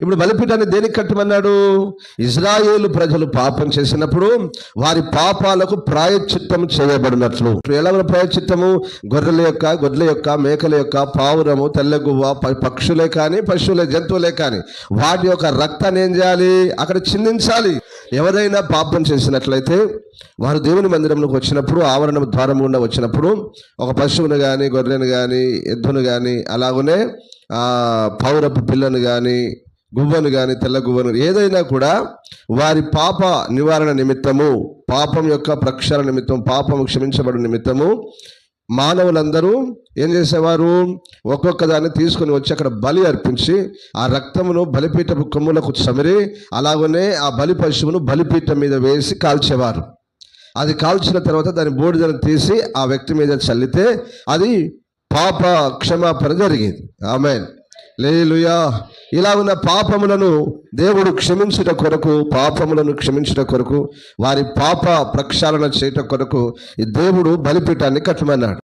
ఇప్పుడు బలిపీఠాన్ని దేనికి కట్టమన్నాడు? ఇజ్రాయేలు ప్రజలు పాపం చేసినప్పుడు వారి పాపాలకు ప్రాయశ్చిత్తం చేయబడినట్లు. ఎలా ప్రాయశ్చిత్తము? గొర్రెల యొక్క మేకల యొక్క పావురము, తెల్లగువ్వ, పక్షులే కానీ పశువులే, జంతువులే కానీ వాటి యొక్క రక్తాన్ని ఏం చేయాలి? అక్కడ చిందించాలి. ఎవరైనా పాపం చేసినట్లయితే వారు దేవుని మందిరంలోకి వచ్చినప్పుడు, ఆవరణ ద్వారం గుండా వచ్చినప్పుడు ఒక పశువును కానీ, గొర్రెను కానీ, ఎద్దును కానీ, అలాగనే పౌరపు పిల్లను కానీ, గువ్వను కానీ, తెల్ల గువ్వను, ఏదైనా కూడా వారి పాప నివారణ నిమిత్తము, పాపం యొక్క ప్రక్షాళన నిమిత్తం, పాపము క్షమించబడిన నిమిత్తము మానవులందరూ ఏం చేసేవారు? ఒక్కొక్క దాన్ని తీసుకొని వచ్చి అక్కడ బలి అర్పించి ఆ రక్తమును బలిపీఠపు కొమ్ములకు చమిరి అలాగనే ఆ బలి పశువును బలిపీఠం మీద వేసి కాల్చేవారు. అది కాల్చిన తర్వాత దాని బూడిదను తీసి ఆ వ్యక్తి మీద చల్లితే అది పాప క్షమాపణ జరిగేది. ఆమేన్, హల్లెలూయా. ఇలా ఉన్న పాపములను దేవుడు క్షమించుట కొరకు, పాపములను క్షమించుట కొరకు, వారి పాప ప్రక్షాళన చేయట కొరకు ఈ దేవుడు బలిపీఠాన్ని కట్టమన్నాడు.